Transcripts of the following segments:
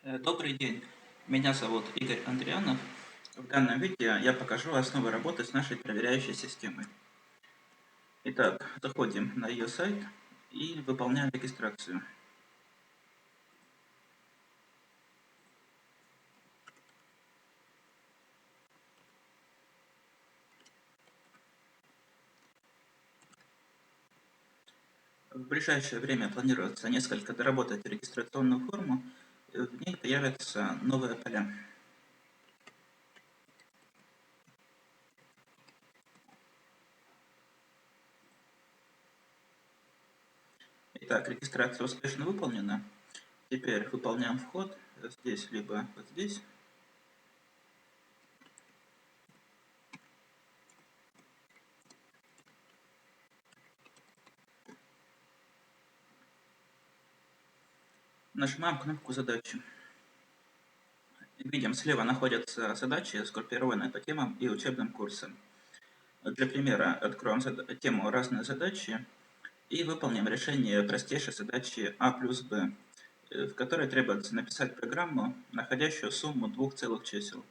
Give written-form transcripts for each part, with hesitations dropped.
Добрый день, меня зовут Игорь Андрианов. В данном видео я покажу основы работы с нашей проверяющей системой. Итак, заходим на ее сайт и выполняем регистрацию. В ближайшее время планируется несколько доработать регистрационную форму, в ней появятся новые поля. Итак, регистрация успешно выполнена. Теперь выполняем вход здесь, либо вот здесь. Нажимаем кнопку «Задачи». Видим, слева находятся задачи, сгруппированные по темам и учебным курсам. Для примера откроем тему «Разные задачи» и выполним решение простейшей задачи А плюс Б, в которой требуется написать программу, находящую сумму двух целых чисел.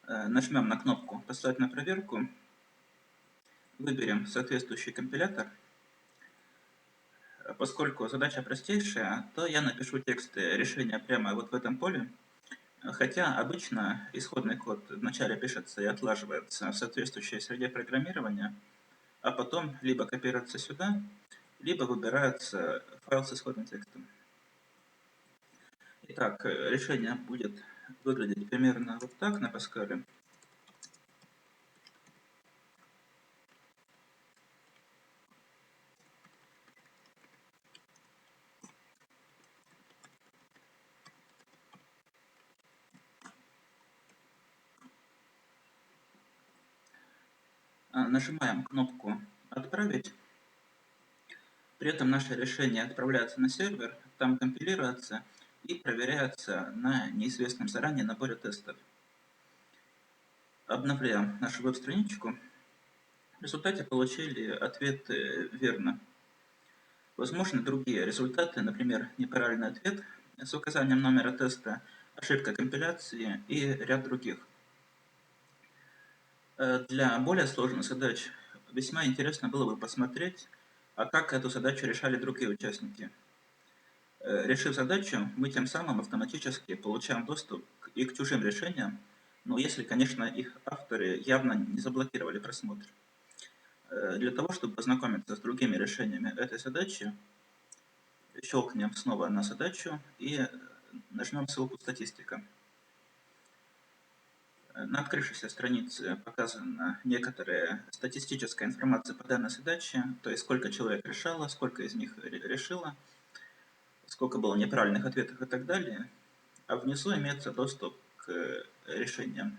Нажмем на кнопку «Послать на проверку», выберем соответствующий компилятор. Поскольку задача простейшая, то я напишу текст решения прямо вот в этом поле, хотя обычно исходный код вначале пишется и отлаживается в соответствующей среде программирования, а потом либо копируется сюда, либо выбирается файл с исходным текстом. Итак, решение будет выглядеть примерно вот так на Паскале. Нажимаем кнопку «Отправить». При этом наше решение отправляется на сервер, там компилируется и проверяется на неизвестном заранее наборе тестов. Обновляем нашу веб-страничку. В результате получили ответ «Верно». Возможны другие результаты, например, неправильный ответ с указанием номера теста, ошибка компиляции и ряд других. Для более сложных задач весьма интересно было бы посмотреть, как эту задачу решали другие участники. Решив задачу, мы тем самым автоматически получаем доступ и к чужим решениям, но если, конечно, их авторы явно не заблокировали просмотр. Для того, чтобы познакомиться с другими решениями этой задачи, щелкнем снова на задачу и нажмем ссылку «Статистика». На открывшейся странице показана некоторая статистическая информация по данной задаче, то есть сколько человек решало, сколько из них решило, сколько было неправильных ответов и так далее. А внизу имеется доступ к решениям.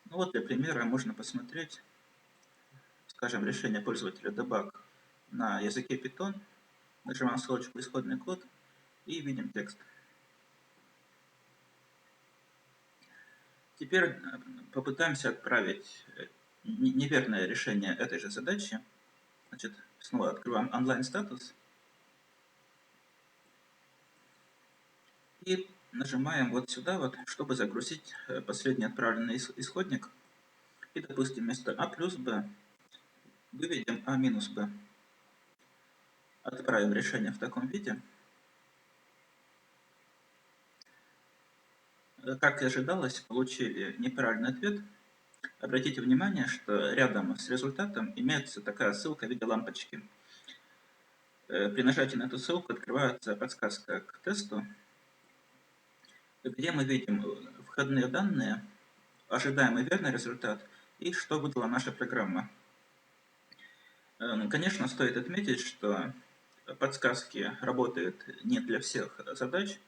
Ну вот для примера можно посмотреть, скажем, решение пользователя debug на языке Python, нажимаем ссылочку «Исходный код» и видим текст. Теперь попытаемся отправить неверное решение этой же задачи. Значит, снова открываем онлайн-статус и нажимаем вот сюда, вот, чтобы загрузить последний отправленный исходник. И, допустим, вместо А плюс Б выведем А минус Б. Отправим решение в таком виде. Как и ожидалось, получили неправильный ответ. Обратите внимание, что рядом с результатом имеется такая ссылка в виде лампочки. При нажатии на эту ссылку открывается подсказка к тесту, где мы видим входные данные, ожидаемый верный результат и что выдала наша программа. Конечно, стоит отметить, что подсказки работают не для всех задач.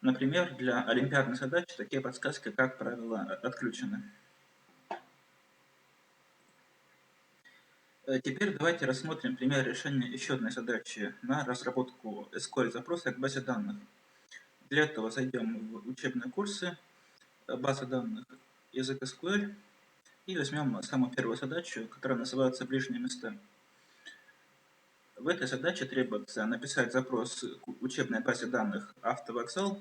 Например, для олимпиадных задач такие подсказки, как правило, отключены. Теперь давайте рассмотрим пример решения еще одной задачи на разработку SQL-запроса к базе данных. Для этого зайдем в учебные курсы, база данных, язык SQL, и возьмем самую первую задачу, которая называется «Ближние места». В этой задаче требуется написать запрос к учебной базе данных «Автовокзал»,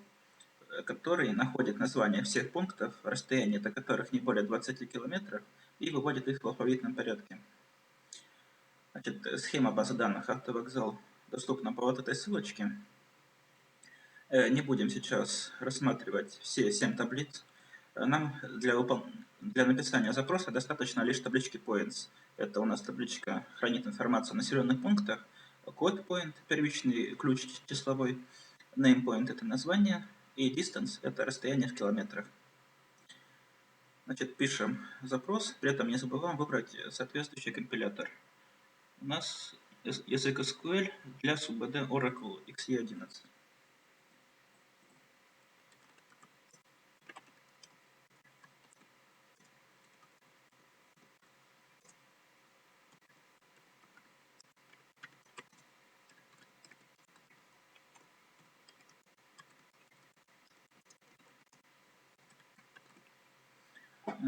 который находит название всех пунктов, расстояние до которых не более 20 километров, и выводит их в алфавитном порядке. Значит, схема базы данных «Автовокзал» доступна по вот этой ссылочке. Не будем сейчас рассматривать все 7 таблиц. Нам для написания запроса достаточно лишь таблички points. Это у нас табличка хранит информацию о населенных пунктах, код point, первичный ключ числовой, name point это название, и distance это расстояние в километрах. Значит, пишем запрос, при этом не забываем выбрать соответствующий компилятор. У нас язык SQL для СУБД Oracle XE11.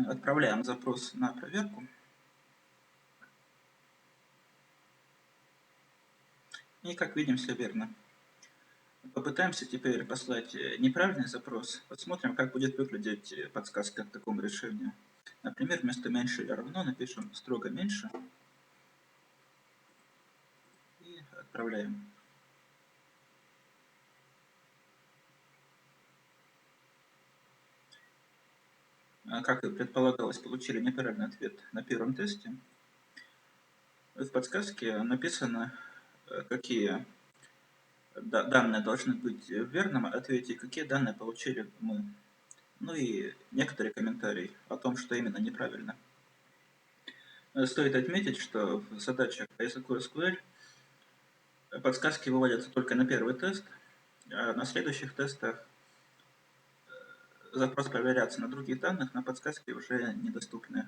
Отправляем запрос на проверку. И как видим, все верно. Попытаемся теперь послать неправильный запрос. Посмотрим, как будет выглядеть подсказка к такому решению. Например, вместо меньше или равно напишем строго меньше. И отправляем. Как и предполагалось, получили неправильный ответ на первом тесте. В подсказке написано, какие данные должны быть в верном ответе, какие данные получили мы. Ну и некоторые комментарии о том, что именно неправильно. Стоит отметить, что в задачах по языку SQL подсказки выводятся только на первый тест, а на следующих тестах запрос проверяется на других данных, но подсказки уже недоступны.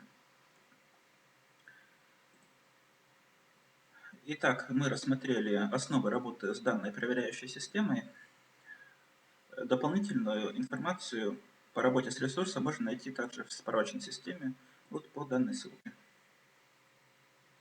Итак, мы рассмотрели основы работы с данной проверяющей системой. Дополнительную информацию по работе с ресурсом можно найти также в справочной системе вот по данной ссылке.